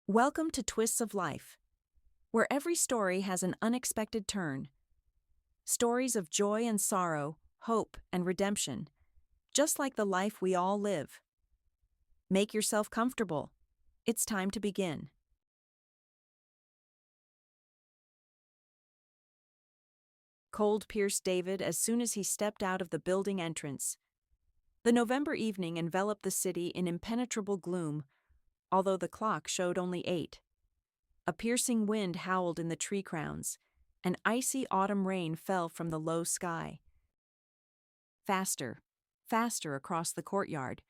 Welcome to Twists of Life, where every story has an unexpected turn. Stories of joy and sorrow, hope and redemption, just like the life we all live. Make yourself comfortable. It's time to begin. Cold pierced David as soon as he stepped out of the building entrance. The November evening enveloped the city in impenetrable gloom, although the clock showed only 8. A piercing wind howled in the tree crowns, and icy autumn rain fell from the low sky. Faster, faster across the courtyard.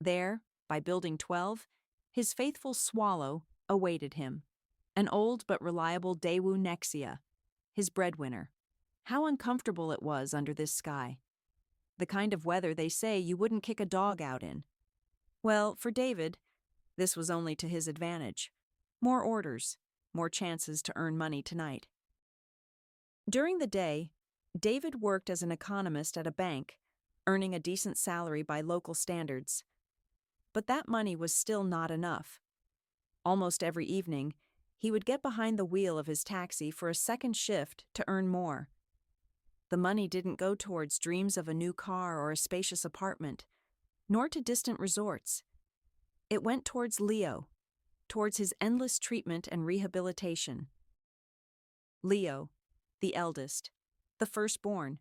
There, by Building 12, his faithful swallow awaited him, an old but reliable Daewoo Nexia, his breadwinner. How uncomfortable it was under this sky. The kind of weather they say you wouldn't kick a dog out in. Well, for David, this was only to his advantage. More orders, more chances to earn money tonight. During the day, David worked as an economist at a bank, earning a decent salary by local standards. But that money was still not enough. Almost every evening, he would get behind the wheel of his taxi for a second shift to earn more. The money didn't go towards dreams of a new car or a spacious apartment, nor to distant resorts. It went towards Leo, towards his endless treatment and rehabilitation. Leo, the eldest, the firstborn.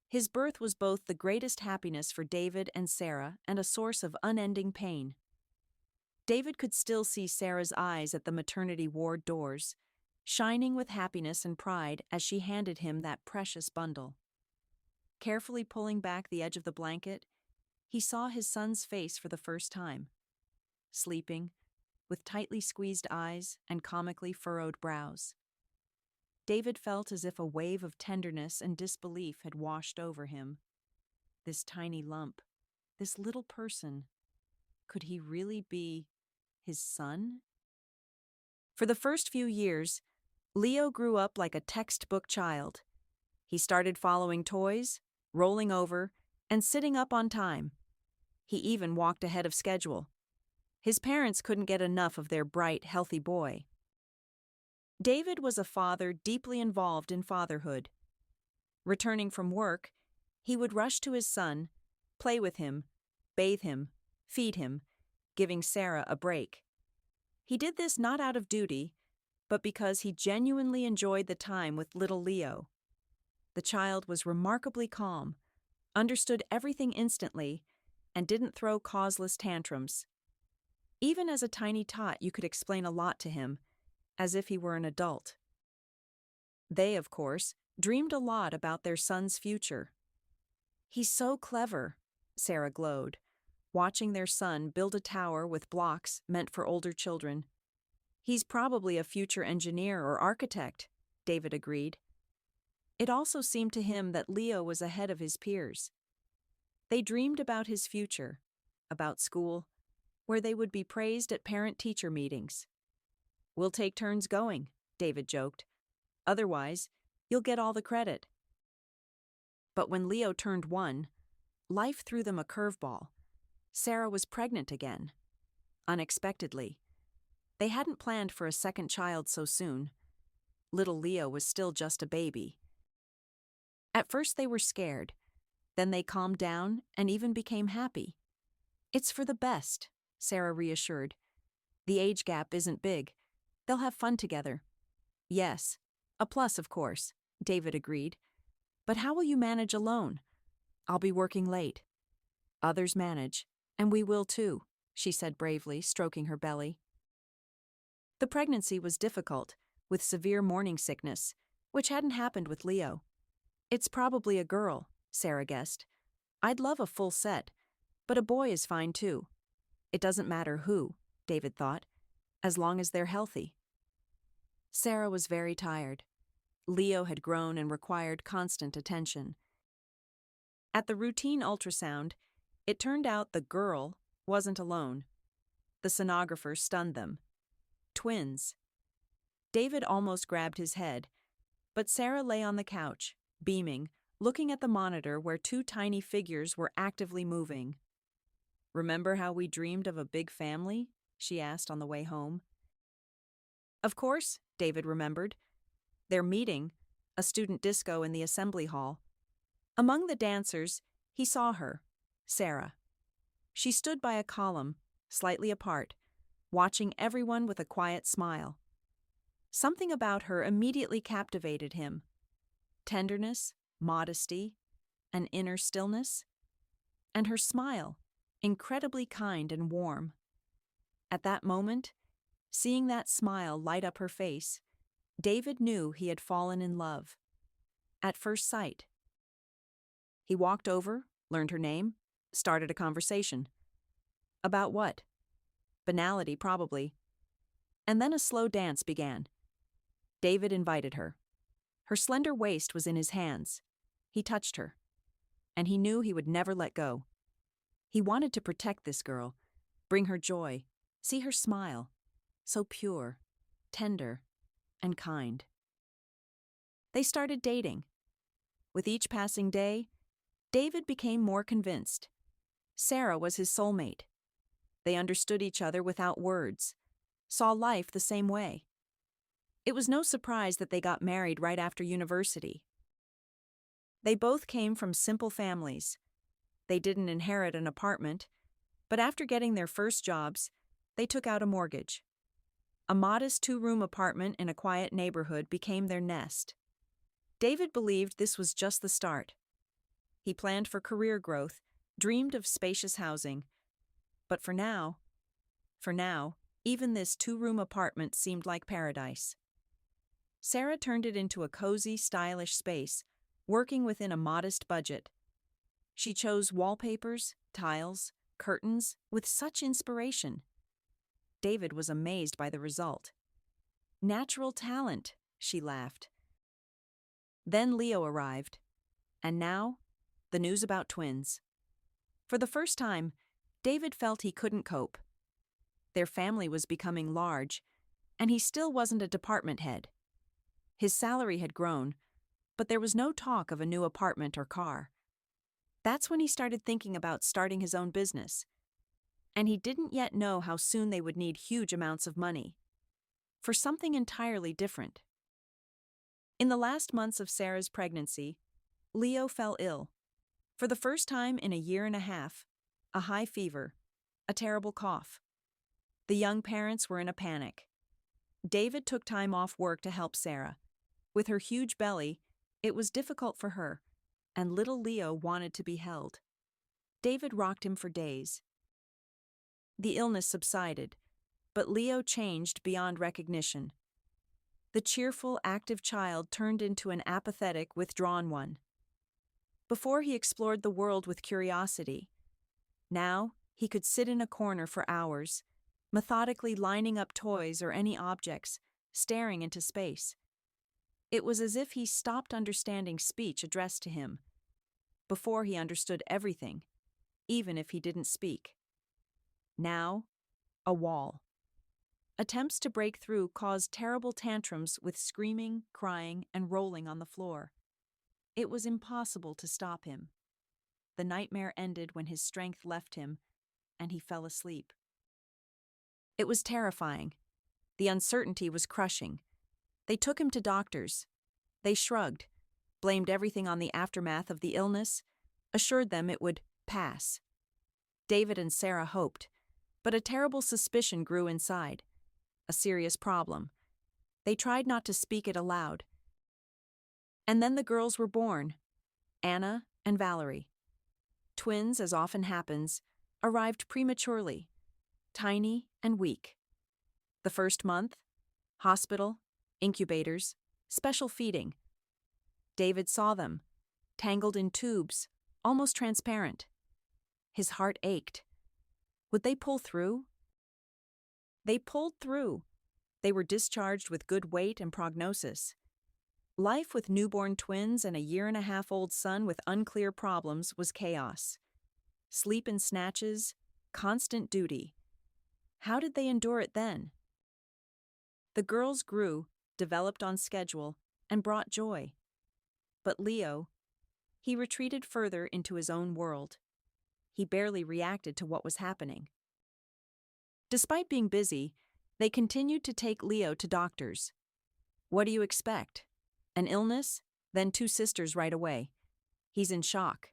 His birth was both the greatest happiness for David and Sarah and a source of unending pain. David could still see Sarah's eyes at the maternity ward doors, shining with happiness and pride as she handed him that precious bundle. Carefully pulling back the edge of the blanket, he saw his son's face for the first time. Sleeping, with tightly squeezed eyes and comically furrowed brows. David felt as if a wave of tenderness and disbelief had washed over him. This tiny lump, this little person, could he really be his son? For the first few years, Leo grew up like a textbook child. He started following toys, rolling over, and sitting up on time. He even walked ahead of schedule. His parents couldn't get enough of their bright, healthy boy. David was a father deeply involved in fatherhood. Returning from work, he would rush to his son, play with him, bathe him, feed him, giving Sarah a break. He did this not out of duty, but because he genuinely enjoyed the time with little Leo. The child was remarkably calm, understood everything instantly, and didn't throw causeless tantrums. Even as a tiny tot, you could explain a lot to him, as if he were an adult. They, of course, dreamed a lot about their son's future. "He's so clever," Sarah glowed, watching their son build a tower with blocks meant for older children. "He's probably a future engineer or architect," David agreed. It also seemed to him that Leo was ahead of his peers. They dreamed about his future, about school, where they would be praised at parent-teacher meetings. "We'll take turns going," David joked. "Otherwise, you'll get all the credit." But when Leo turned 1, life threw them a curveball. Sarah was pregnant again. Unexpectedly. They hadn't planned for a second child so soon. Little Leo was still just a baby. At first they were scared. Then they calmed down and even became happy. "It's for the best," Sarah reassured. "The age gap isn't big. They'll have fun together." "Yes, a plus, of course," David agreed. "But how will you manage alone?" "I'll be working late." "Others manage, and we will too," she said bravely, stroking her belly. The pregnancy was difficult, with severe morning sickness, which hadn't happened with Leo. "It's probably a girl," Sarah guessed. "I'd love a full set, but a boy is fine too." "It doesn't matter who," David thought, "as long as they're healthy." Sarah was very tired. Leo had grown and required constant attention. At the routine ultrasound, it turned out the girl wasn't alone. The sonographer stunned them. Twins. David almost grabbed his head, but Sarah lay on the couch, beaming, looking at the monitor where 2 tiny figures were actively moving. "Remember how we dreamed of a big family?" she asked on the way home. Of course, David remembered. Their meeting, a student disco in the assembly hall. Among the dancers, he saw her, Sarah. She stood by a column, slightly apart, watching everyone with a quiet smile. Something about her immediately captivated him. Tenderness, modesty, an inner stillness. And her smile, incredibly kind and warm. At that moment, seeing that smile light up her face, David knew he had fallen in love. At first sight. He walked over, learned her name, started a conversation. About what? Banality, probably. And then a slow dance began. David invited her. Her slender waist was in his hands. He touched her. And he knew he would never let go. He wanted to protect this girl, bring her joy, see her smile, so pure, tender, and kind. They started dating. With each passing day, David became more convinced. Sarah was his soulmate. They understood each other without words, saw life the same way. It was no surprise that they got married right after university. They both came from simple families. They didn't inherit an apartment, but after getting their first jobs, they took out a mortgage. A modest 2-room apartment in a quiet neighborhood became their nest. David believed this was just the start. He planned for career growth, dreamed of spacious housing. But for now, even this 2-room apartment seemed like paradise. Sarah turned it into a cozy, stylish space, working within a modest budget. She chose wallpapers, tiles, curtains with such inspiration. David was amazed by the result. Natural talent, she laughed. Then Leo arrived. And now, the news about twins. For the first time, David felt he couldn't cope. Their family was becoming large, and he still wasn't a department head. His salary had grown, but there was no talk of a new apartment or car. That's when he started thinking about starting his own business. And he didn't yet know how soon they would need huge amounts of money. For something entirely different. In the last months of Sarah's pregnancy, Leo fell ill. For the first time in a year and a half, a high fever, a terrible cough. The young parents were in a panic. David took time off work to help Sarah. With her huge belly, it was difficult for her, and little Leo wanted to be held. David rocked him for days. The illness subsided, but Leo changed beyond recognition. The cheerful, active child turned into an apathetic, withdrawn one. Before he explored the world with curiosity. Now, he could sit in a corner for hours, methodically lining up toys or any objects, staring into space. It was as if he stopped understanding speech addressed to him. Before he understood everything, even if he didn't speak. Now, a wall. Attempts to break through caused terrible tantrums with screaming, crying, and rolling on the floor. It was impossible to stop him. The nightmare ended when his strength left him, and he fell asleep. It was terrifying. The uncertainty was crushing. They took him to doctors. They shrugged, blamed everything on the aftermath of the illness, assured them it would pass. David and Sarah hoped, but a terrible suspicion grew inside. A serious problem. They tried not to speak it aloud. And then the girls were born, Anna and Valerie. Twins, as often happens, arrived prematurely, tiny and weak. The first month, hospital, incubators, special feeding. David saw them, tangled in tubes, almost transparent. His heart ached. Would they pull through? They pulled through. They were discharged with good weight and prognosis. Life with newborn twins and a 1.5-year-old son with unclear problems was chaos. Sleep in snatches, constant duty. How did they endure it then? The girls grew, developed on schedule, and brought joy. But Leo, he retreated further into his own world. He barely reacted to what was happening. Despite being busy, They continued to take Leo to doctors. What do you expect? An illness? Then two sisters right away. He's in shock.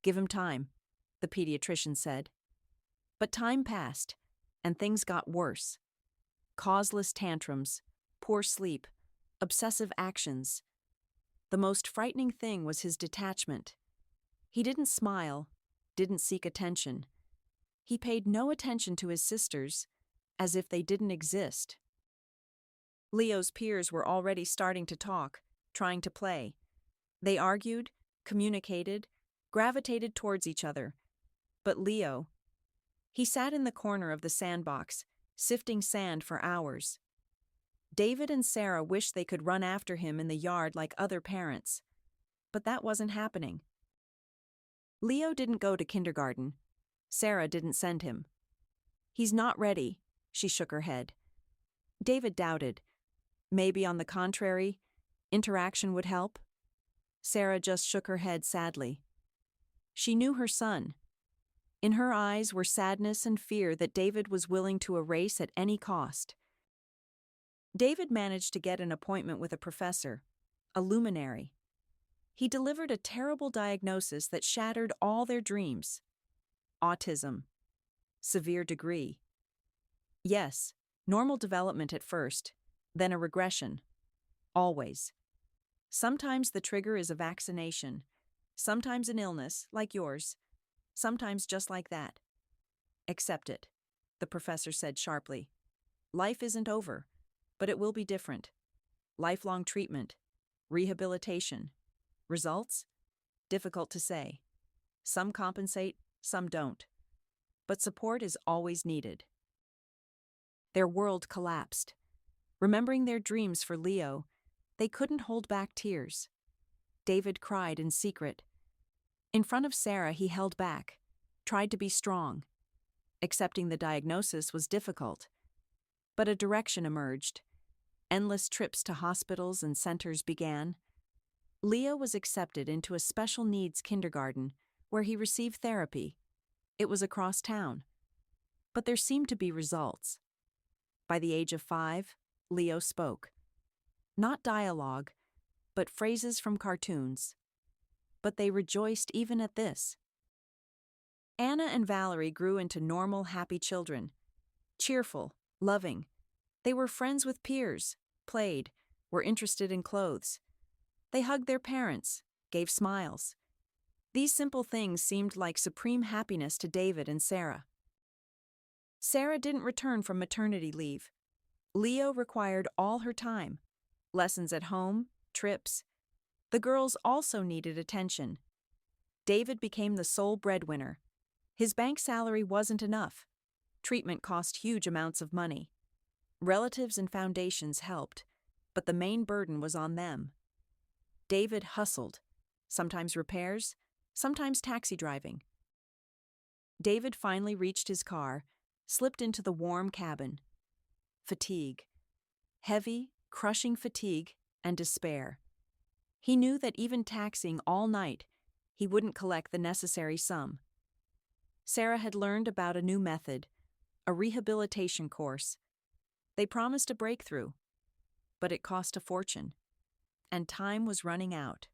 Give him time, the pediatrician said. But time passed, and things got worse. Causeless tantrums, poor sleep, obsessive actions. The most frightening thing was his detachment. He didn't smile, didn't seek attention. He paid no attention to his sisters, as if they didn't exist. Leo's peers were already starting to talk, trying to play. They argued, communicated, gravitated towards each other. But Leo, he sat in the corner of the sandbox, sifting sand for hours. David and Sarah wished they could run after him in the yard like other parents. But that wasn't happening. Leo didn't go to kindergarten. Sarah didn't send him. He's not ready, she shook her head. David doubted. Maybe on the contrary, interaction would help? Sarah just shook her head sadly. She knew her son. In her eyes were sadness and fear that David was willing to erase at any cost. David managed to get an appointment with a professor, a luminary. He delivered a terrible diagnosis that shattered all their dreams. Autism. Severe degree. Yes, normal development at first, then a regression. Always. Sometimes the trigger is a vaccination, sometimes an illness, like yours, sometimes just like that. Accept it, the professor said sharply. Life isn't over, but it will be different. Lifelong treatment, rehabilitation. Results? Difficult to say. Some compensate, some don't. But support is always needed. Their world collapsed. Remembering their dreams for Leo, they couldn't hold back tears. David cried in secret. In front of Sarah, he held back, tried to be strong. Accepting the diagnosis was difficult. But a direction emerged. Endless trips to hospitals and centers began. Leo was accepted into a special needs kindergarten where he received therapy. It was across town. But there seemed to be results. By the age of 5, Leo spoke. Not dialogue, but phrases from cartoons. But they rejoiced even at this. Anna and Valerie grew into normal, happy children. Cheerful, loving. They were friends with peers, played, were interested in clothes. They hugged their parents, gave smiles. These simple things seemed like supreme happiness to David and Sarah. Sarah didn't return from maternity leave. Leo required all her time. Lessons at home, trips. The girls also needed attention. David became the sole breadwinner. His bank salary wasn't enough. Treatment cost huge amounts of money. Relatives and foundations helped, but the main burden was on them. David hustled, sometimes repairs, sometimes taxi driving. David finally reached his car, slipped into the warm cabin. Fatigue. Heavy, crushing fatigue and despair. He knew that even taxiing all night, he wouldn't collect the necessary sum. Sarah had learned about a new method, a rehabilitation course. They promised a breakthrough, but it cost a fortune, and time was running out.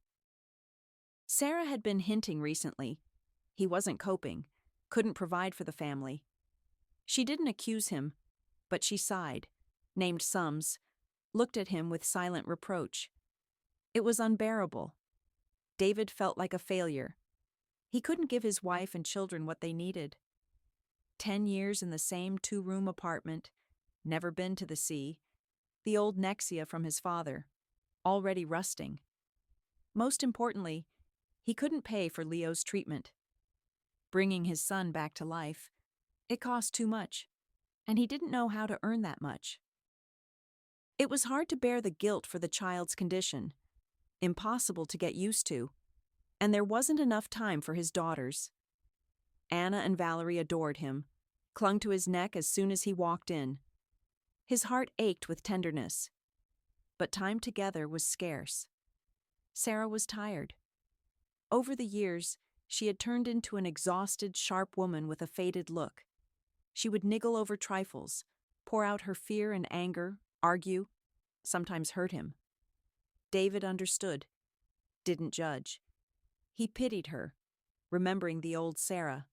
Sarah had been hinting recently. He wasn't coping, couldn't provide for the family. She didn't accuse him, but she sighed, named sums, looked at him with silent reproach. It was unbearable. David felt like a failure. He couldn't give his wife and children what they needed. 10 years in the same 2-room apartment, never been to the sea, the old Nexia from his father, already rusting. Most importantly, he couldn't pay for Leo's treatment. Bringing his son back to life, it cost too much, and he didn't know how to earn that much. It was hard to bear the guilt for the child's condition, impossible to get used to, and there wasn't enough time for his daughters. Anna and Valerie adored him, clung to his neck as soon as he walked in. His heart ached with tenderness, but time together was scarce. Sarah was tired. Over the years, she had turned into an exhausted, sharp woman with a faded look. She would niggle over trifles, pour out her fear and anger, argue, sometimes hurt him. David understood, didn't judge. He pitied her, remembering the old Sarah,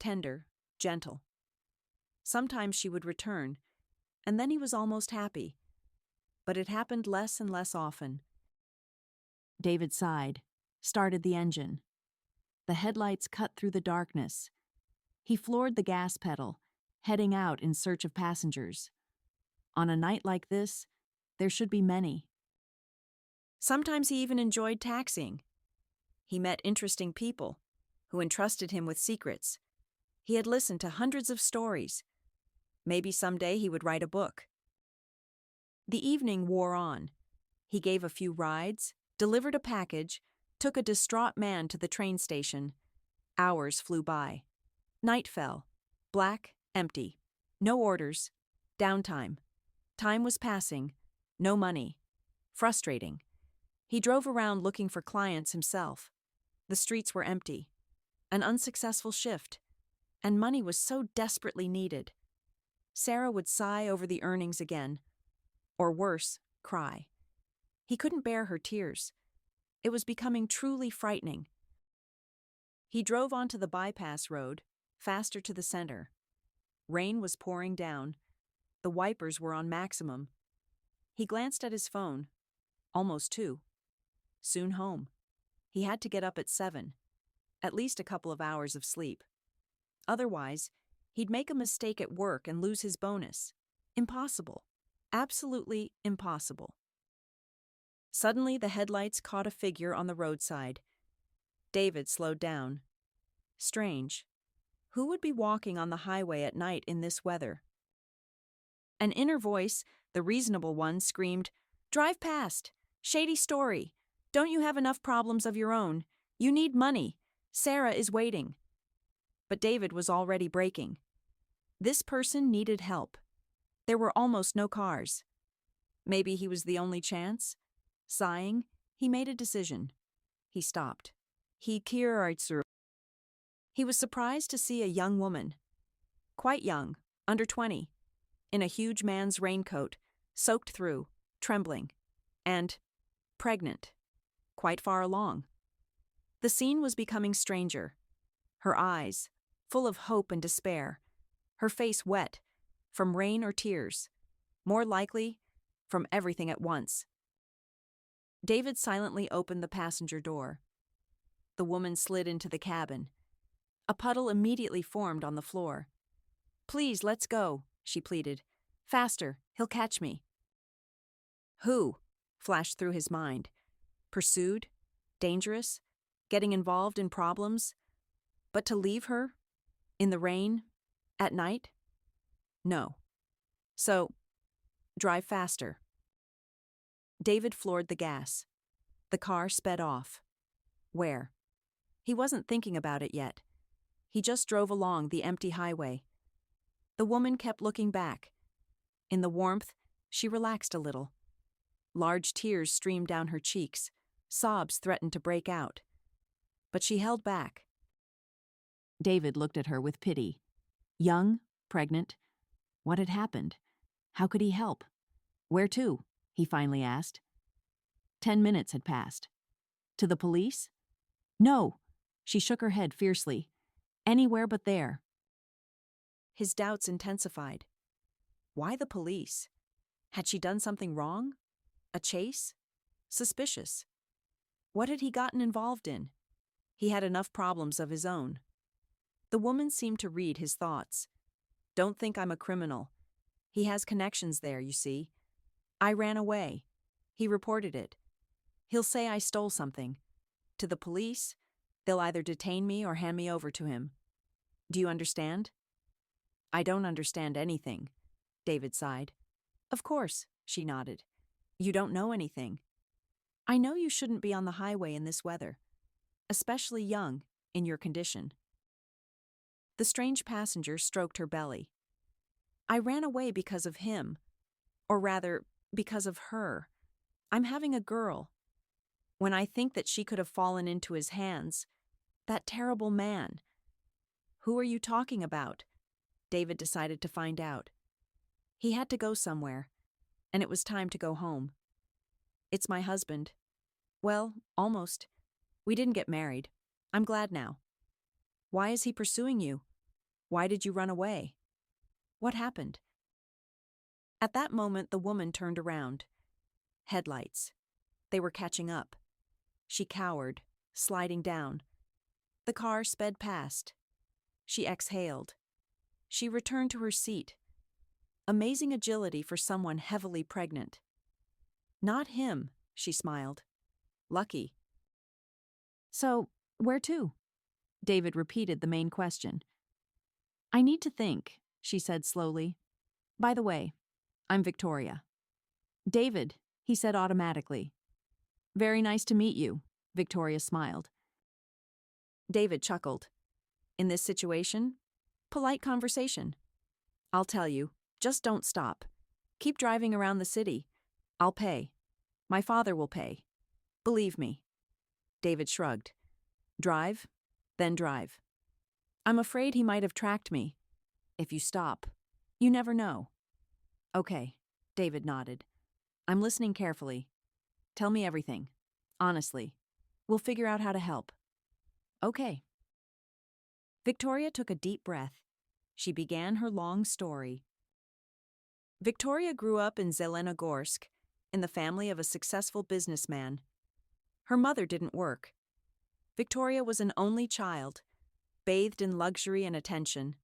tender, gentle. Sometimes she would return, and then he was almost happy. But it happened less and less often. David sighed, started the engine. The headlights cut through the darkness. He floored the gas pedal, heading out in search of passengers. On a night like this, there should be many. Sometimes he even enjoyed taxiing. He met interesting people who entrusted him with secrets. He had listened to hundreds of stories. Maybe someday he would write a book. The evening wore on. He gave a few rides, delivered a package, took a distraught man to the train station. Hours flew by. Night fell. Black, empty. No orders. Downtime. Time was passing. No money. Frustrating. He drove around looking for clients himself. The streets were empty. An unsuccessful shift. And money was so desperately needed. Sarah would sigh over the earnings again. Or worse, cry. He couldn't bear her tears. It was becoming truly frightening. He drove onto the bypass road, faster to the center. Rain was pouring down. The wipers were on maximum. He glanced at his phone. Almost 2. Soon home. He had to get up at 7. At least a couple of hours of sleep. Otherwise, he'd make a mistake at work and lose his bonus. Impossible. Absolutely impossible. Suddenly, the headlights caught a figure on the roadside. David slowed down. Strange. Who would be walking on the highway at night in this weather? An inner voice, the reasonable one, screamed, "Drive past! Shady story! Don't you have enough problems of your own? You need money. Sarah is waiting." But David was already braking. This person needed help. There were almost no cars. Maybe he was the only chance? Sighing, he made a decision. He stopped. He was surprised to see a young woman. Quite young, under 20, in a huge man's raincoat, soaked through, trembling, and pregnant, quite far along. The scene was becoming stranger. Her eyes, full of hope and despair, her face wet, from rain or tears, more likely, from everything at once. David silently opened the passenger door. The woman slid into the cabin. A puddle immediately formed on the floor. "Please, let's go," she pleaded. "Faster, he'll catch me." Who? Flashed through his mind. Pursued? Dangerous? Getting involved in problems? But to leave her? In the rain? At night? No. So, drive faster. David floored the gas. The car sped off. Where? He wasn't thinking about it yet. He just drove along the empty highway. The woman kept looking back. In the warmth, she relaxed a little. Large tears streamed down her cheeks. Sobs threatened to break out. But she held back. David looked at her with pity. Young, pregnant. What had happened? How could he help? Where to? He finally asked. 10 minutes had passed. To the police? No. She shook her head fiercely. Anywhere but there. His doubts intensified. Why the police? Had she done something wrong? A chase? Suspicious. What had he gotten involved in? He had enough problems of his own. The woman seemed to read his thoughts. Don't think I'm a criminal. He has connections there, you see. I ran away. He reported it. He'll say I stole something. To the police, they'll either detain me or hand me over to him. Do you understand? I don't understand anything, David sighed. Of course, she nodded. You don't know anything. I know you shouldn't be on the highway in this weather, especially young, in your condition. The strange passenger stroked her belly. I ran away because of him, or rather, because of her. I'm having a girl. When I think that she could have fallen into his hands, that terrible man. Who are you talking about? David decided to find out. He had to go somewhere, and it was time to go home. It's my husband. Well, almost. We didn't get married. I'm glad now. Why is he pursuing you? Why did you run away? What happened? At that moment, the woman turned around. Headlights. They were catching up. She cowered, sliding down. The car sped past. She exhaled. She returned to her seat. Amazing agility for someone heavily pregnant. Not him, she smiled. Lucky. So, where to? David repeated the main question. I need to think, she said slowly. By the way, I'm Victoria. David, he said automatically. Very nice to meet you, Victoria smiled. David chuckled. In this situation, polite conversation. I'll tell you, just don't stop. Keep driving around the city. I'll pay. My father will pay. Believe me. David shrugged. Drive, then drive. I'm afraid he might have tracked me. If you stop, you never know. Okay, David nodded. I'm listening carefully. Tell me everything. Honestly. We'll figure out how to help. Okay. Victoria took a deep breath. She began her long story. Victoria grew up in Zelenogorsk, in the family of a successful businessman. Her mother didn't work. Victoria was an only child, bathed in luxury and attention.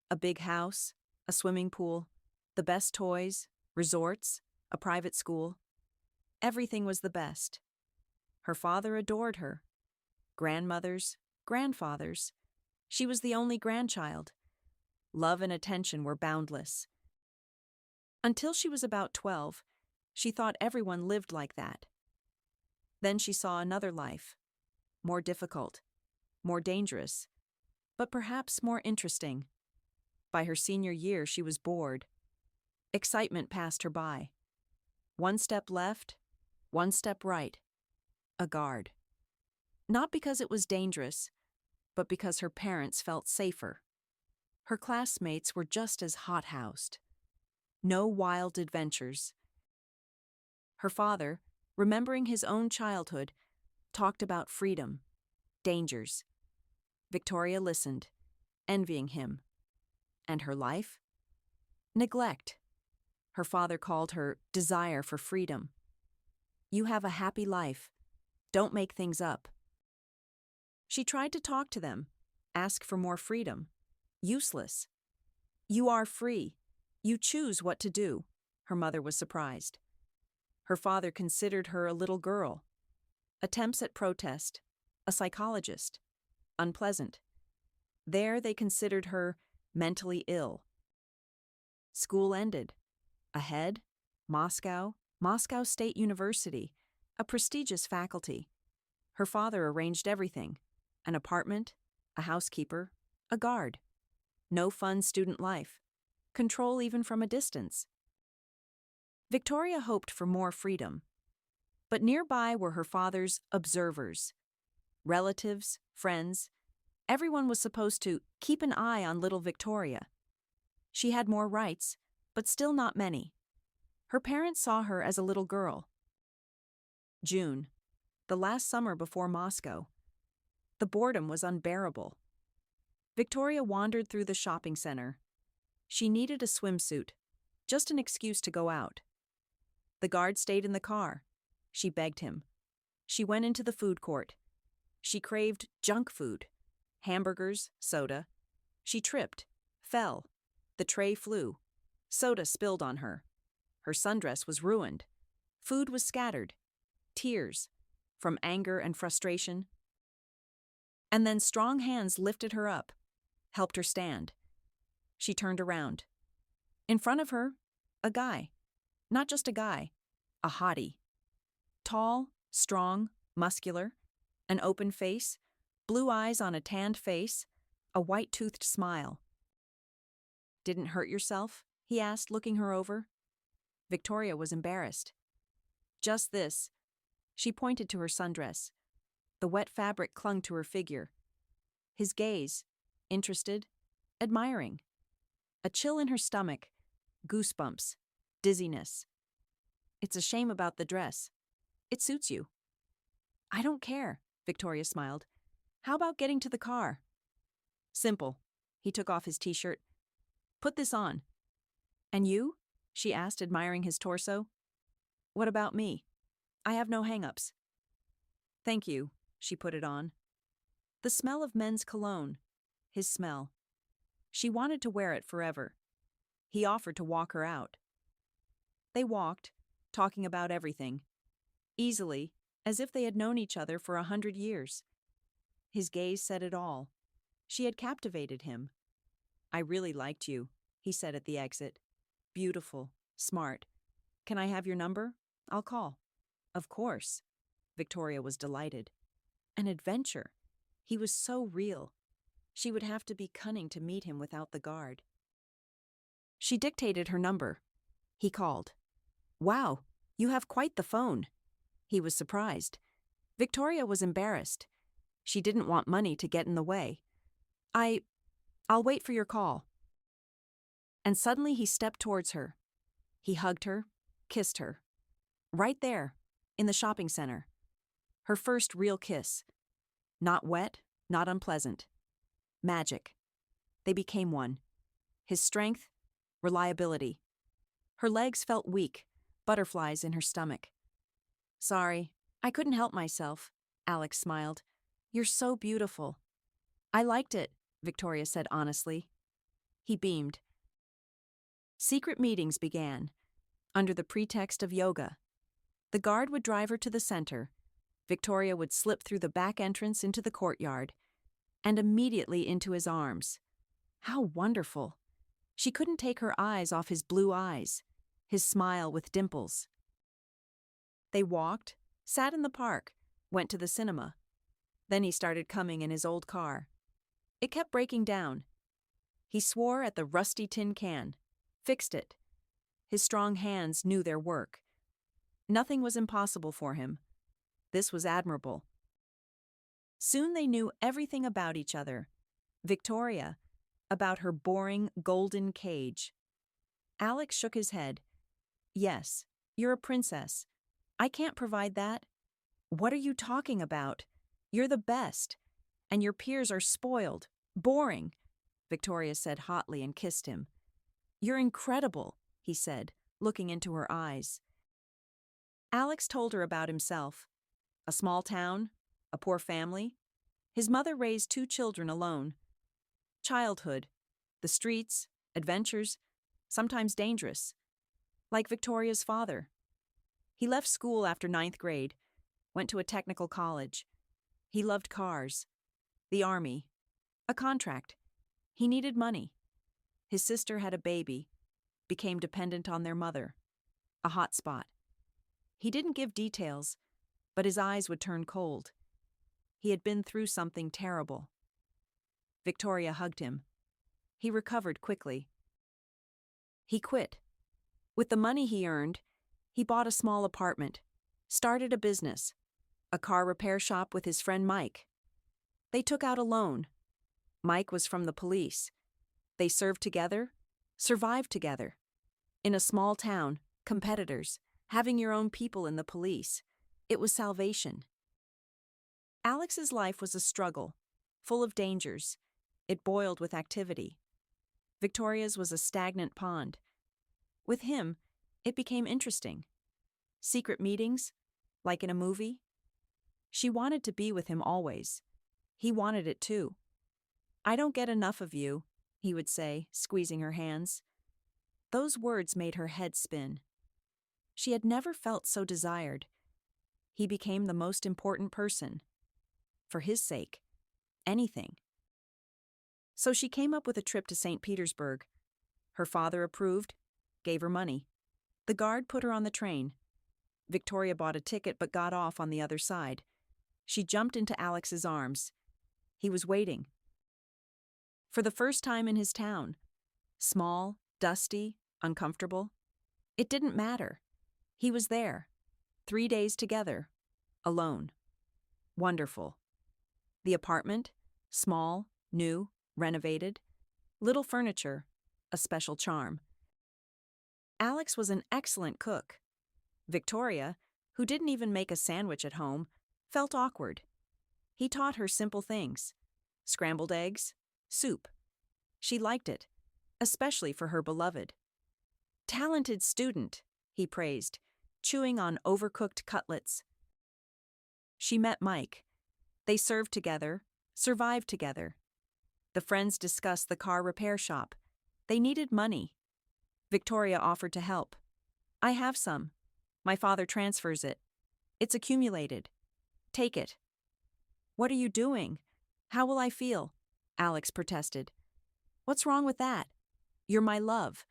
A big house, a swimming pool, the best toys, resorts, a private school. Everything was the best. Her father adored her. Grandmothers, grandfathers. She was the only grandchild. Love and attention were boundless. Until she was about 12, she thought everyone lived like that. Then she saw another life, more difficult, more dangerous, but perhaps more interesting. By her senior year, she was bored. Excitement passed her by. One step left, one step right. A guard. Not because it was dangerous, but because her parents felt safer. Her classmates were just as hot-housed. No wild adventures. Her father, remembering his own childhood, talked about freedom, dangers. Victoria listened, envying him. And her life? Neglect. Her father called her desire for freedom. You have a happy life. Don't make things up. She tried to talk to them, ask for more freedom. Useless. You are free. You choose what to do. Her mother was surprised. Her father considered her a little girl. Attempts at protest. A psychologist. Unpleasant. There they considered her mentally ill. School ended. Ahead, Moscow State University, a prestigious faculty. Her father arranged everything. An apartment, a housekeeper, a guard. No fun student life. Control even from a distance. Victoria hoped for more freedom. But nearby were her father's observers. Relatives, friends. Everyone was supposed to keep an eye on little Victoria. She had more rights, but still not many. Her parents saw her as a little girl. June, the last summer before Moscow. The boredom was unbearable. Victoria wandered through the shopping center. She needed a swimsuit, just an excuse to go out. The guard stayed in the car. She begged him. She went into the food court. She craved junk food, hamburgers, soda. She tripped, fell. The tray flew. Soda spilled on her. Her sundress was ruined. Food was scattered. Tears, from anger and frustration. And then strong hands lifted her up, helped her stand. She turned around. In front of her, a guy. Not just a guy, a hottie. Tall, strong, muscular, an open face, blue eyes on a tanned face, a white-toothed smile. Didn't hurt yourself? He asked, looking her over. Victoria was embarrassed. Just this. She pointed to her sundress. The wet fabric clung to her figure. His gaze, interested, admiring. A chill in her stomach. goosebumps, dizziness. It's a shame about the dress. It suits you. I don't care, Victoria smiled. How about getting to the car? Simple. He took off his t-shirt. Put this on. And you? She asked, admiring his torso. What about me? I have no hang-ups. Thank you, she put it on. The smell of men's cologne. His smell. She wanted to wear it forever. He offered to walk her out. They walked, talking about everything. Easily, as if they had known each other for 100 years. His gaze said it all. She had captivated him. I really liked you, he said at the exit. Beautiful, smart. Can I have your number? I'll call. Of course. Victoria was delighted. An adventure. He was so real. She would have to be cunning to meet him without the guard. She dictated her number. He called. Wow, you have quite the phone. He was surprised. Victoria was embarrassed. She didn't want money to get in the way. I'll wait for your call. And suddenly he stepped towards her. He hugged her, kissed her. Right there, in the shopping center. Her first real kiss. Not wet, not unpleasant. Magic. They became one. His strength, reliability. Her legs felt weak, butterflies in her stomach. Sorry, I couldn't help myself, Alex smiled. You're so beautiful. I liked it, Victoria said honestly. He beamed. Secret meetings began, under the pretext of yoga. The guard would drive her to the center. Victoria would slip through the back entrance into the courtyard, and immediately into his arms. How wonderful! She couldn't take her eyes off his blue eyes, his smile with dimples. They walked, sat in the park, went to the cinema. Then he started coming in his old car. It kept breaking down. He swore at the rusty tin can, fixed it. His strong hands knew their work. Nothing was impossible for him. This was admirable. Soon they knew everything about each other. Victoria, about her boring golden cage. Alex shook his head. Yes, you're a princess. I can't provide that. What are you talking about? You're the best. And your peers are spoiled, boring, Victoria said hotly and kissed him. You're incredible, he said, looking into her eyes. Alex told her about himself. A small town, a poor family. His mother raised 2 children alone. Childhood, the streets, adventures, sometimes dangerous. Like Victoria's father. He left school after 9th grade, went to a technical college. He loved cars, the army, a contract. He needed money. His sister had a baby, became dependent on their mother. A hot spot. He didn't give details, but his eyes would turn cold. He had been through something terrible. Victoria hugged him. He recovered quickly. He quit. With the money he earned, he bought a small apartment, started a business, a car repair shop with his friend Mike. They took out a loan. Mike was from the police. They served together, survived together. In a small town, competitors, having your own people in the police. It was salvation. Alex's life was a struggle, full of dangers. It boiled with activity. Victoria's was a stagnant pond. With him, it became interesting. Secret meetings, like in a movie. She wanted to be with him always. He wanted it too. I don't get enough of you, he would say, squeezing her hands. Those words made her head spin. She had never felt so desired. He became the most important person. For his sake, anything. So she came up with a trip to St. Petersburg. Her father approved, gave her money. The guard put her on the train. Victoria bought a ticket but got off on the other side. She jumped into Alex's arms. He was waiting. For the first time in his town. Small, dusty, uncomfortable. It didn't matter. He was there. 3 days together. Alone. Wonderful. The apartment, small, new, renovated. Little furniture, a special charm. Alex was an excellent cook. Victoria, who didn't even make a sandwich at home, felt awkward. He taught her simple things: scrambled eggs, soup. She liked it, especially for her beloved. Talented student, he praised, chewing on overcooked cutlets. She met Mike. They served together, survived together. The friends discussed the car repair shop. They needed money. Victoria offered to help. I have some. My father transfers it. It's accumulated. Take it. What are you doing? How will I feel? Alex protested. What's wrong with that? You're my love.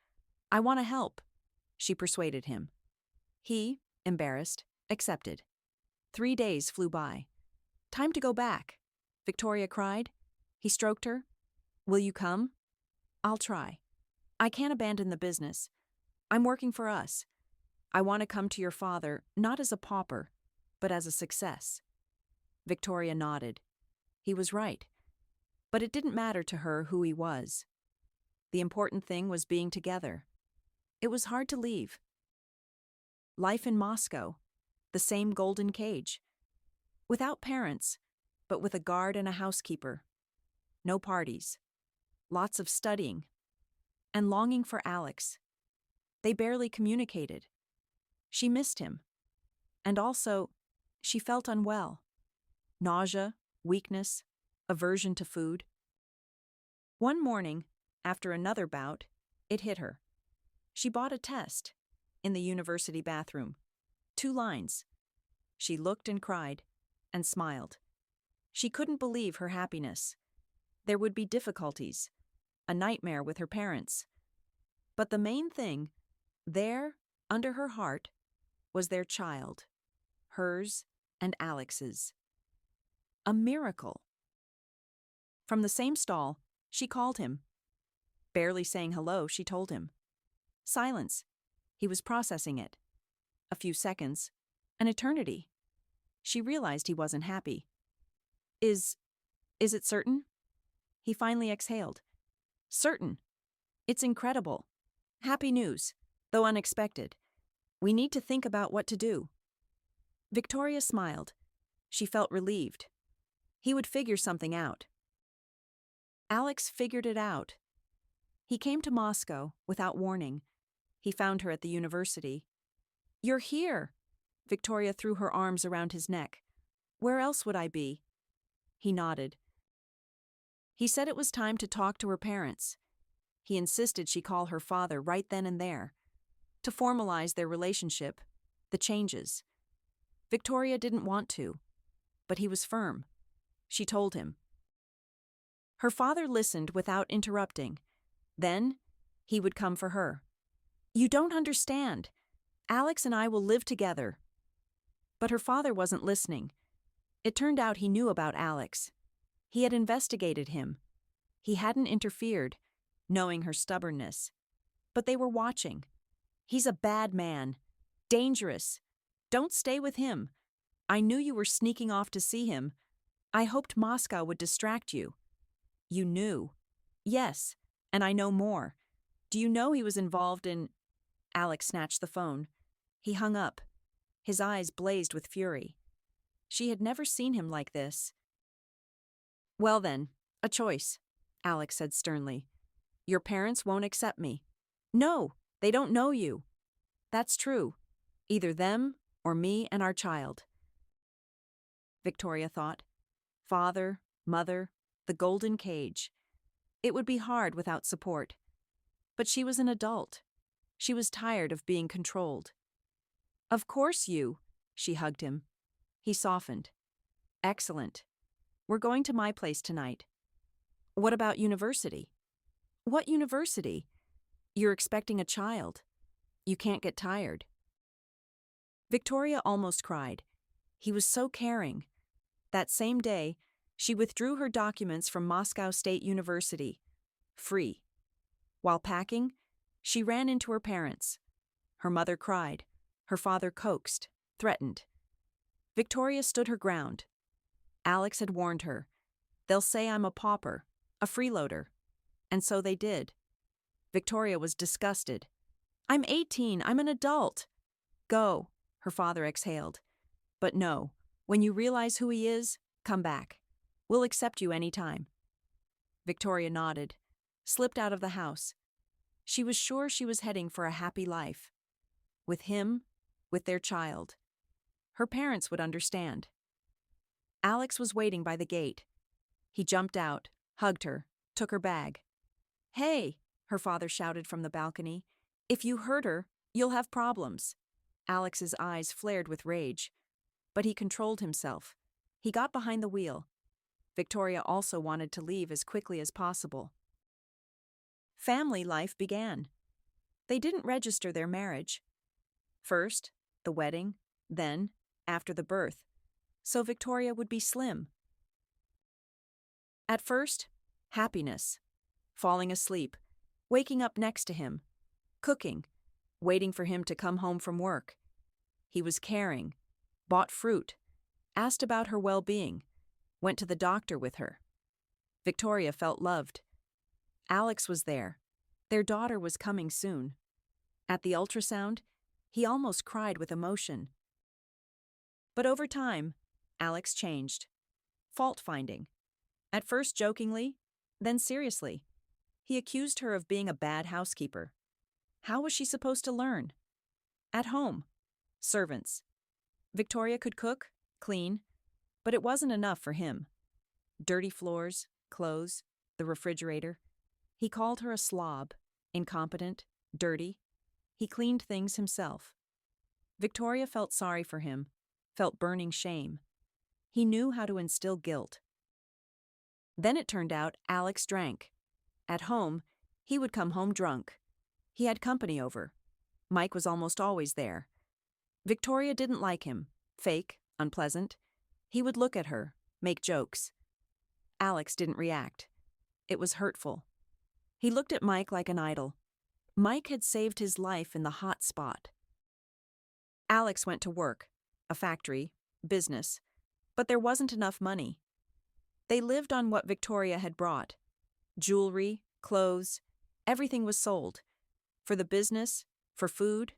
I want to help, she persuaded him. He, embarrassed, accepted. 3 days flew by. Time to go back, Victoria cried. He stroked her. Will you come? I'll try. I can't abandon the business. I'm working for us. I want to come to your father, not as a pauper, but as a success. Victoria nodded. He was right. But it didn't matter to her who he was. The important thing was being together. It was hard to leave. Life in Moscow, the same golden cage. Without parents, but with a guard and a housekeeper. No parties. Lots of studying. And longing for Alex. They barely communicated. She missed him. And also, she felt unwell. Nausea, weakness, aversion to food. One morning, after another bout, it hit her. She bought a test in the university bathroom. 2 lines. She looked and cried and smiled. She couldn't believe her happiness. There would be difficulties, a nightmare with her parents. But the main thing, there, under her heart, was their child, hers and Alex's. A miracle. From the same stall, she called him. Barely saying hello, she told him. Silence. He was processing it. A few seconds. An eternity. She realized he wasn't happy. Is it certain? He finally exhaled. Certain. It's incredible. Happy news, though unexpected. We need to think about what to do. Victoria smiled. She felt relieved. He would figure something out. Alex figured it out. He came to Moscow without warning. He found her at the university. You're here! Victoria threw her arms around his neck. Where else would I be? He nodded. He said it was time to talk to her parents. He insisted she call her father right then and there, to formalize their relationship, the changes. Victoria didn't want to, but he was firm. She told him. Her father listened without interrupting. Then, he would come for her. You don't understand. Alex and I will live together. But her father wasn't listening. It turned out he knew about Alex. He had investigated him. He hadn't interfered, knowing her stubbornness. But they were watching. He's a bad man. Dangerous. Don't stay with him. I knew you were sneaking off to see him. I hoped Moscow would distract you. You knew. Yes, and I know more. Do you know he was involved in... Alex snatched the phone. He hung up. His eyes blazed with fury. She had never seen him like this. Well then, a choice, Alex said sternly. Your parents won't accept me. No, they don't know you. That's true. Either them or me and our child. Victoria thought. Father, mother, the golden cage. It would be hard without support. But she was an adult. She was tired of being controlled. Of course you, she hugged him. He softened. Excellent. We're going to my place tonight. What about university? What university? You're expecting a child. You can't get tired. Victoria almost cried. He was so caring. That same day, she withdrew her documents from Moscow State University. Free. While packing, she ran into her parents. Her mother cried. Her father coaxed, threatened. Victoria stood her ground. Alex had warned her. They'll say I'm a pauper, a freeloader. And so they did. Victoria was disgusted. I'm 18, I'm an adult. Go, her father exhaled. But no, when you realize who he is, come back. We'll accept you any time. Victoria nodded, slipped out of the house. She was sure she was heading for a happy life. With him, with their child. Her parents would understand. Alex was waiting by the gate. He jumped out, hugged her, took her bag. Hey, her father shouted from the balcony. If you hurt her, you'll have problems. Alex's eyes flared with rage. But he controlled himself. He got behind the wheel. Victoria also wanted to leave as quickly as possible. Family life began. They didn't register their marriage. First, the wedding, then, after the birth, so Victoria would be slim. At first, happiness, falling asleep, waking up next to him, cooking, waiting for him to come home from work. He was caring, bought fruit, asked about her well-being, went to the doctor with her. Victoria felt loved. Alex was there. Their daughter was coming soon. At the ultrasound, he almost cried with emotion. But over time, Alex changed. Fault-finding. At first jokingly, then seriously. He accused her of being a bad housekeeper. How was she supposed to learn? At home. Servants. Victoria could cook, clean, but it wasn't enough for him. Dirty floors, clothes, the refrigerator. He called her a slob, incompetent, dirty. He cleaned things himself. Victoria felt sorry for him, felt burning shame. He knew how to instill guilt. Then it turned out Alex drank. At home, he would come home drunk. He had company over. Mike was almost always there. Victoria didn't like him, fake, unpleasant. He would look at her, make jokes. Alex didn't react. It was hurtful. He looked at Mike like an idol. Mike had saved his life in the hot spot. Alex went to work, a factory, business, but there wasn't enough money. They lived on what Victoria had brought. Jewelry, clothes, everything was sold. For the business, for food.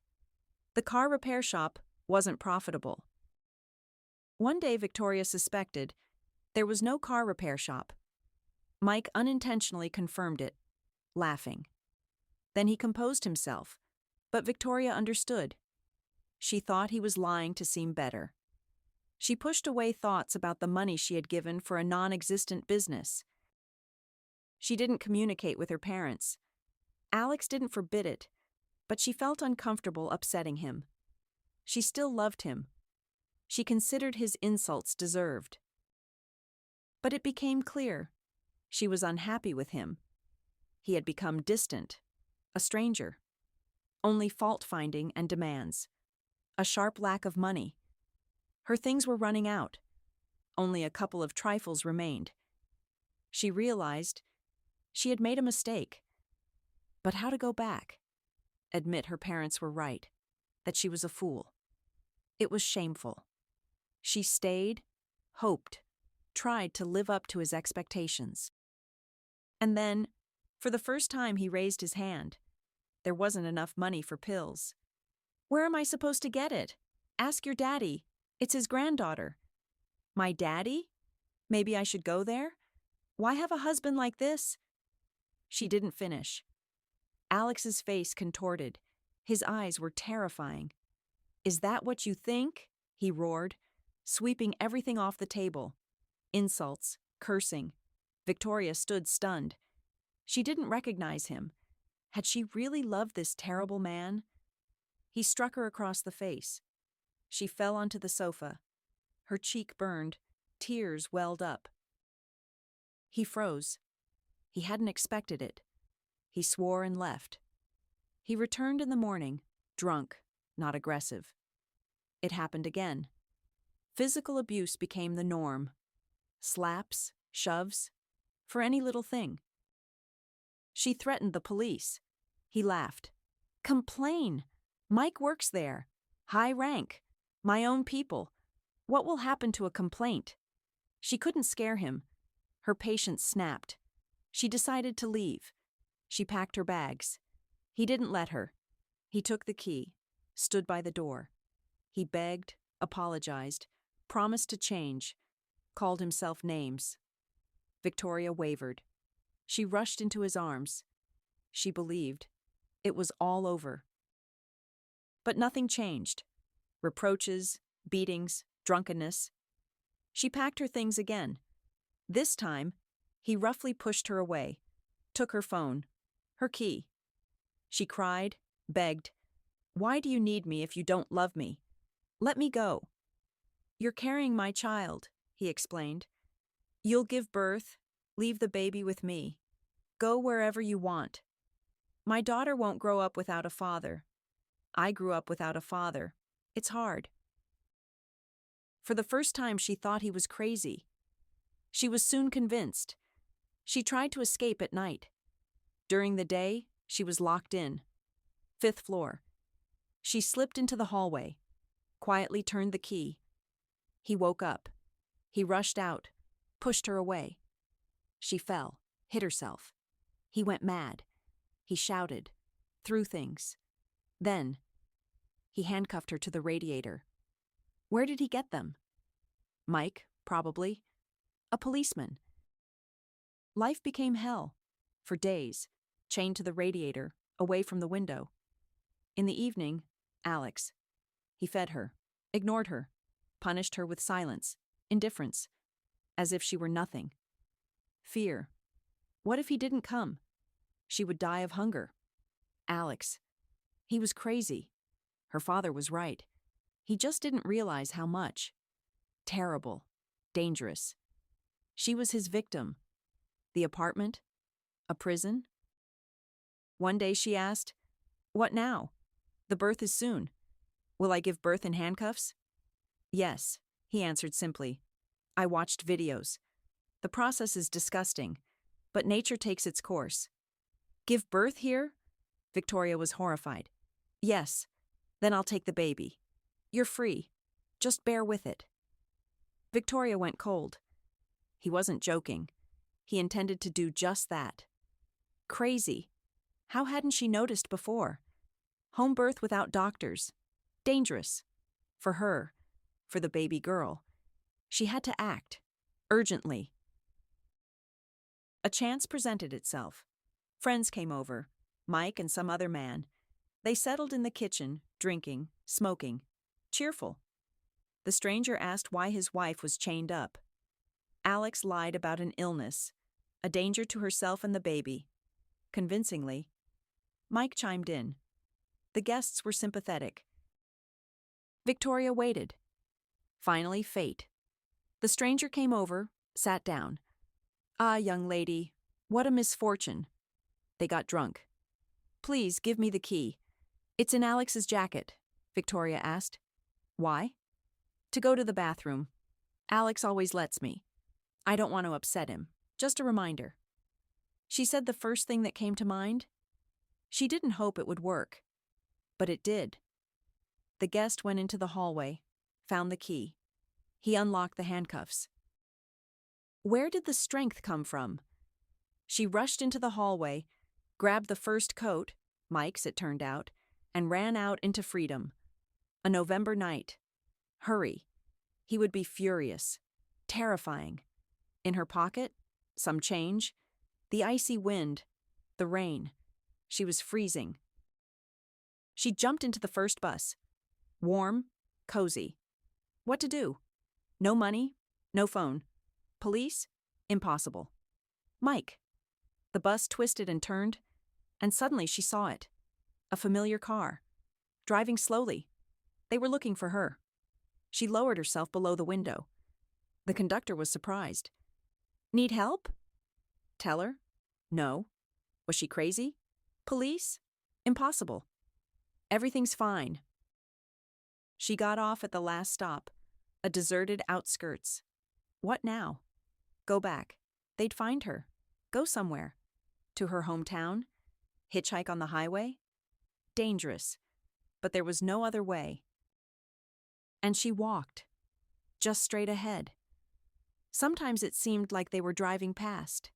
The car repair shop wasn't profitable. One day Victoria suspected there was no car repair shop. Mike unintentionally confirmed it, laughing. Then he composed himself, but Victoria understood. She thought he was lying to seem better. She pushed away thoughts about the money she had given for a non-existent business. She didn't communicate with her parents. Alex didn't forbid it, but she felt uncomfortable upsetting him. She still loved him. She considered his insults deserved. But it became clear. She was unhappy with him. He had become distant, a stranger. Only fault-finding and demands. A sharp lack of money. Her things were running out. Only a couple of trifles remained. She realized she had made a mistake. But how to go back? Admit her parents were right, that she was a fool. It was shameful. She stayed, hoped, tried to live up to his expectations. And then, for the first time, he raised his hand. There wasn't enough money for pills. Where am I supposed to get it? Ask your daddy. It's his granddaughter. My daddy? Maybe I should go there? Why have a husband like this? She didn't finish. Alex's face contorted. His eyes were terrifying. Is that what you think? He roared, sweeping everything off the table. Insults, cursing. Victoria stood stunned. She didn't recognize him. Had she really loved this terrible man? He struck her across the face. She fell onto the sofa. Her cheek burned. Tears welled up. He froze. He hadn't expected it. He swore and left. He returned in the morning, drunk, not aggressive. It happened again. Physical abuse became the norm. Slaps, shoves, for any little thing. She threatened the police. He laughed. Complain. Mike works there. High rank. My own people. What will happen to a complaint? She couldn't scare him. Her patience snapped. She decided to leave. She packed her bags. He didn't let her. He took the key, stood by the door. He begged, apologized, promised to change, called himself names. Victoria wavered. She rushed into his arms. She believed it was all over. But nothing changed. Reproaches, beatings, drunkenness. She packed her things again. This time, he roughly pushed her away, took her phone, her key. She cried, begged, "Why do you need me if you don't love me? Let me go." "You're carrying my child," he explained. "You'll give birth, leave the baby with me. Go wherever you want. My daughter won't grow up without a father. I grew up without a father. It's hard." For the first time, she thought he was crazy. She was soon convinced. She tried to escape at night. During the day, she was locked in. 5th floor. She slipped into the hallway, quietly turned the key. He woke up. He rushed out, pushed her away. She fell, hit herself. He went mad. He shouted, threw things. Then, he handcuffed her to the radiator. Where did he get them? Mike, probably. A policeman. Life became hell. For days, chained to the radiator, away from the window. In the evening, Alex. He fed her, ignored her, punished her with silence, indifference, as if she were nothing. Fear. What if he didn't come? She would die of hunger. Alex. He was crazy. Her father was right. He just didn't realize how much. Terrible. Dangerous. She was his victim. The apartment? A prison? One day she asked, "What now? The birth is soon. Will I give birth in handcuffs?" "Yes," he answered simply. "I watched videos. The process is disgusting, but nature takes its course." "Give birth here?" Victoria was horrified. "Yes. Then I'll take the baby. You're free. Just bear with it." Victoria went cold. He wasn't joking. He intended to do just that. Crazy. How hadn't she noticed before? Home birth without doctors. Dangerous. For her. For the baby girl. She had to act. Urgently. A chance presented itself. Friends came over. Mike and some other man. They settled in the kitchen, drinking, smoking. Cheerful. The stranger asked why his wife was chained up. Alex lied about an illness, a danger to herself and the baby. Convincingly. Mike chimed in. The guests were sympathetic. Victoria waited. Finally, fate. The stranger came over, sat down. "Ah, young lady, what a misfortune." They got drunk. "Please give me the key. It's in Alex's jacket," Victoria asked. "Why?" "To go to the bathroom. Alex always lets me. I don't want to upset him. Just a reminder." She said the first thing that came to mind. She didn't hope it would work. But it did. The guest went into the hallway, found the key. He unlocked the handcuffs. Where did the strength come from? She rushed into the hallway, grabbed the first coat, Mike's it turned out, and ran out into freedom. A November night. Hurry. He would be furious. Terrifying. In her pocket, some change, the icy wind, the rain. She was freezing. She jumped into the first bus. Warm, cozy. What to do? No money, no phone. Police? Impossible. Mike. The bus twisted and turned, and suddenly she saw it. A familiar car. Driving slowly. They were looking for her. She lowered herself below the window. The conductor was surprised. "Need help?" Teller? No. Was she crazy? Police? Impossible. "Everything's fine." She got off at the last stop, a deserted outskirts. What now? Go back. They'd find her. Go somewhere. To her hometown? Hitchhike on the highway? Dangerous. But there was no other way. And she walked. Just straight ahead. Sometimes it seemed like they were driving past.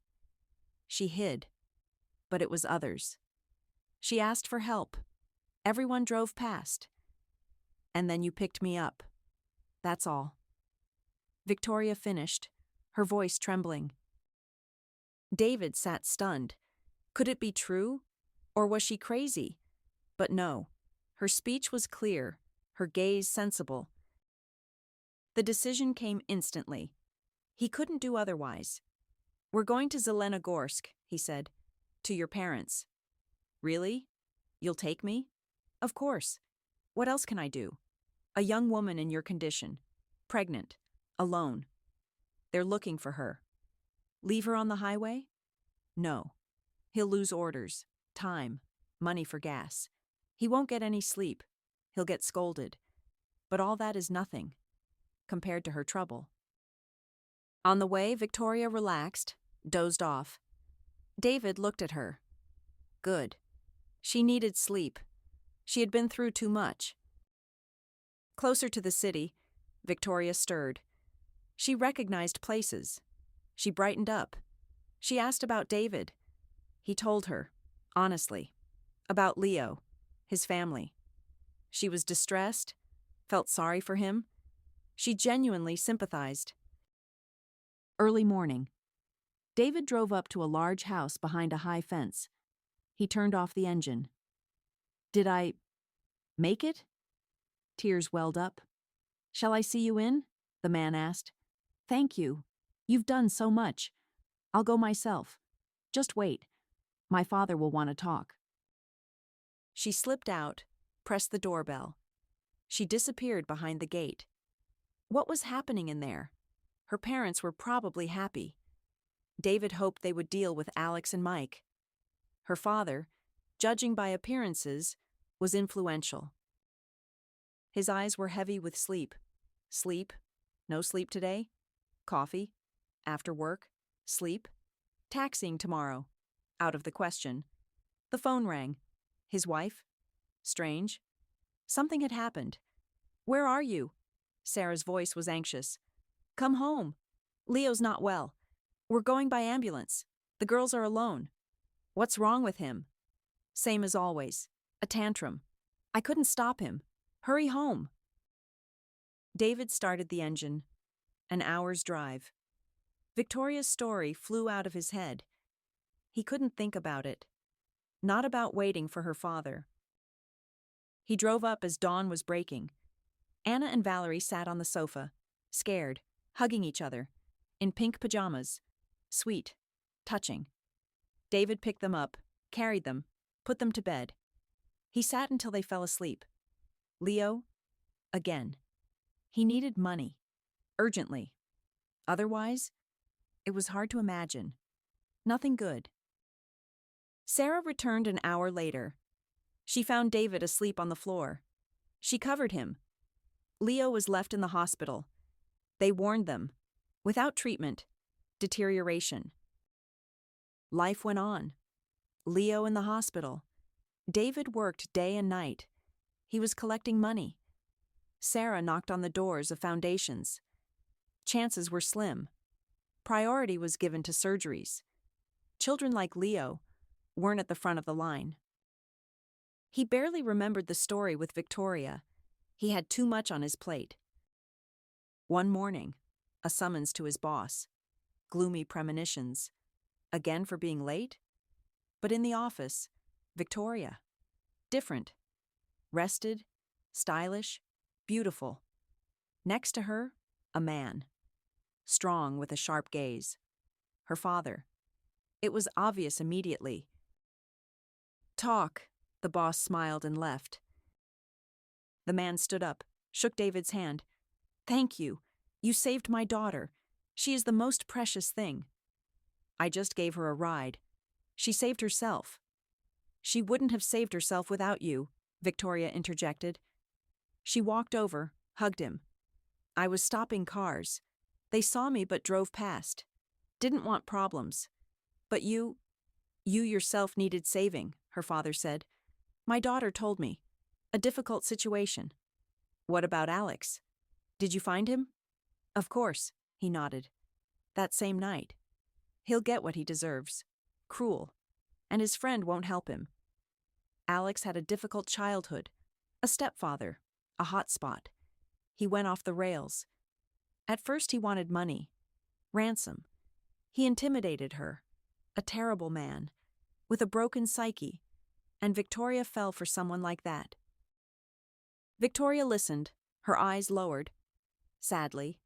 She hid. But it was others. She asked for help. Everyone drove past. And then you picked me up. That's all. Victoria finished, her voice trembling. David sat stunned. Could it be true? Or was she crazy? But no. Her speech was clear, her gaze sensible. The decision came instantly. He couldn't do otherwise. We're going to Zelenogorsk, he said. To your parents. Really? You'll take me? Of course. What else can I do? A young woman in your condition. Pregnant. Alone. They're looking for her. Leave her on the highway? No. He'll lose orders, time, money for gas. He won't get any sleep. He'll get scolded. But all that is nothing compared to her trouble. On the way, Victoria relaxed, dozed off. David looked at her. Good. She needed sleep. She had been through too much. Closer to the city, Victoria stirred. She recognized places. She brightened up. She asked about David. He told her, honestly, about Leo, his family. She was distressed, felt sorry for him. She genuinely sympathized. Early morning. David drove up to a large house behind a high fence. He turned off the engine. Did I make it? Tears welled up. Shall I see you in? The man asked. Thank you. You've done so much. I'll go myself. Just wait. My father will want to talk. She slipped out, pressed the doorbell. She disappeared behind the gate. What was happening in there? Her parents were probably happy. David hoped they would deal with Alex and Mike. Her father, judging by appearances, was influential. His eyes were heavy with sleep. Sleep? No sleep today? Coffee? After work? Sleep? Taxiing tomorrow? Out of the question. The phone rang. His wife? Strange. Something had happened. Where are you? Sarah's voice was anxious. Come home. Leo's not well. We're going by ambulance. The girls are alone. What's wrong with him? Same as always. A tantrum. I couldn't stop him. Hurry home. David started the engine. An hour's drive. Victoria's story flew out of his head. He couldn't think about it. Not about waiting for her father. He drove up as dawn was breaking. Anna and Valerie sat on the sofa, scared, hugging each other, in pink pajamas. Sweet, touching. David picked them up, carried them, put them to bed. He sat until they fell asleep. Leo, again. He needed money, urgently. Otherwise, it was hard to imagine. Nothing good. Sarah returned an hour later. She found David asleep on the floor. She covered him. Leo was left in the hospital. They warned them. Without treatment, deterioration. Life went on. Leo in the hospital. David worked day and night. He was collecting money. Sarah knocked on the doors of foundations. Chances were slim. Priority was given to surgeries. Children like Leo weren't at the front of the line. He barely remembered the story with Victoria. He had too much on his plate. One morning, a summons to his boss. Gloomy premonitions. Again for being late? But in the office, Victoria. Different. Rested, stylish, beautiful. Next to her, a man. Strong with a sharp gaze. Her father. It was obvious immediately. Talk, the boss smiled and left. The man stood up, shook David's hand. Thank you. You saved my daughter. She is the most precious thing. I just gave her a ride. She saved herself. She wouldn't have saved herself without you, Victoria interjected. She walked over, hugged him. I was stopping cars. They saw me but drove past. Didn't want problems. But you yourself needed saving, her father said. My daughter told me. A difficult situation. What about Alex? Did you find him? Of course, he nodded. That same night. He'll get what he deserves. Cruel. And his friend won't help him. Alex had a difficult childhood, a stepfather, a hot spot. He went off the rails. At first he wanted money, ransom. He intimidated her, a terrible man, with a broken psyche, and Victoria fell for someone like that. Victoria listened, her eyes lowered. Sadly,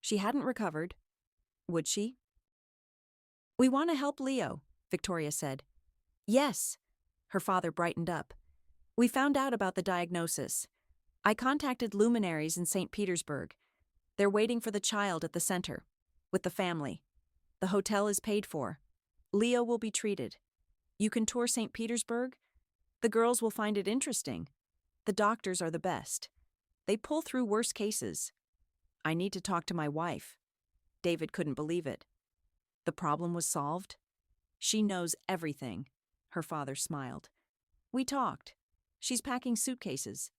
she hadn't recovered. Would she? "We want to help Leo," Victoria said. "Yes." Her father brightened up. "We found out about the diagnosis. I contacted luminaries in St. Petersburg. They're waiting for the child at the center, with the family. The hotel is paid for. Leo will be treated. You can tour St. Petersburg. The girls will find it interesting. The doctors are the best. They pull through worse cases. I need to talk to my wife." David couldn't believe it. The problem was solved? "She knows everything," her father smiled. "We talked. She's packing suitcases."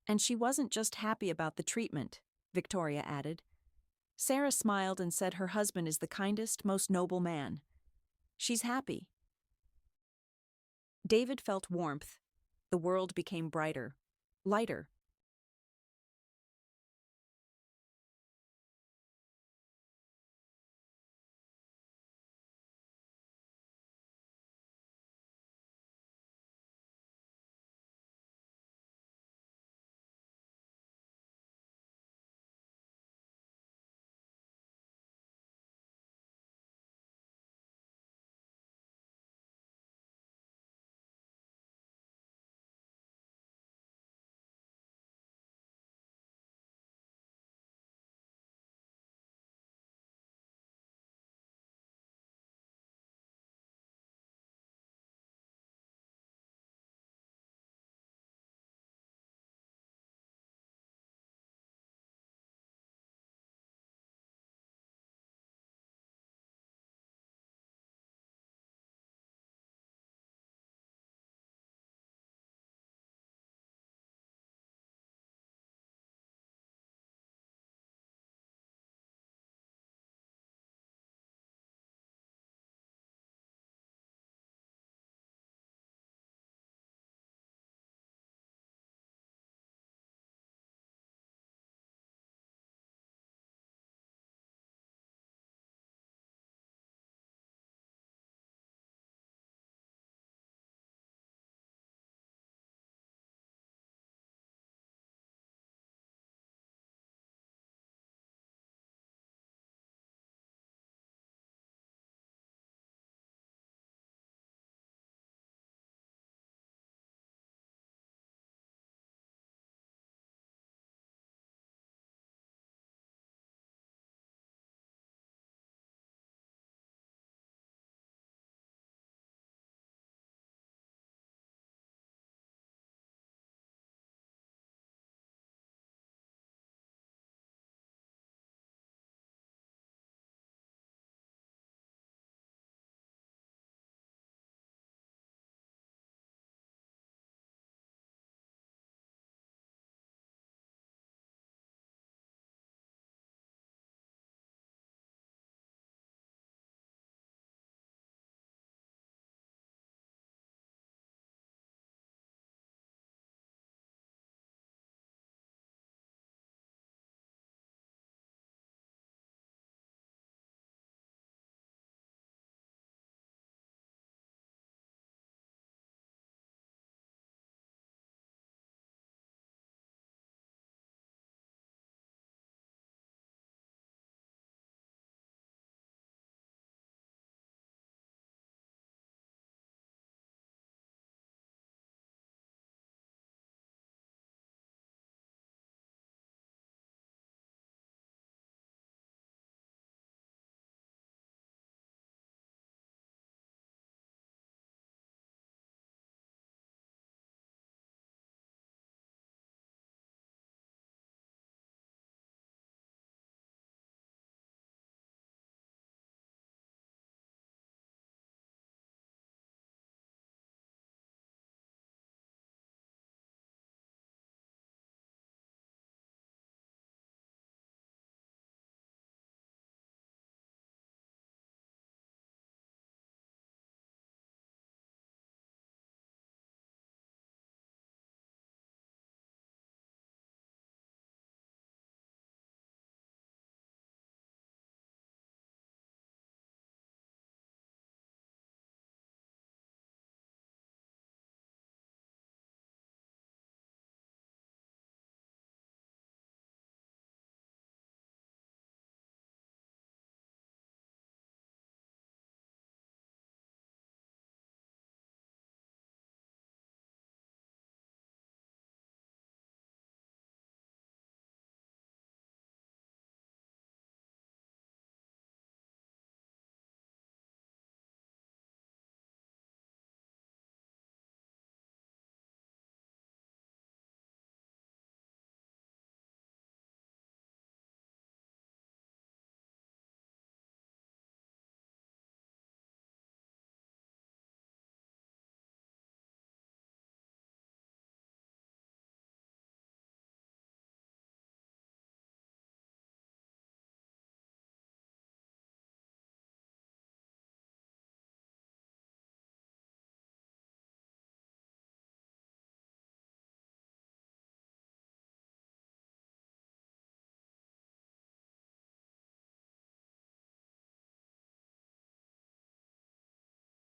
"And she wasn't just happy about the treatment," Victoria added. Sarah smiled and said her husband is the kindest, most noble man. "She's happy." David felt warmth. The world became brighter, lighter.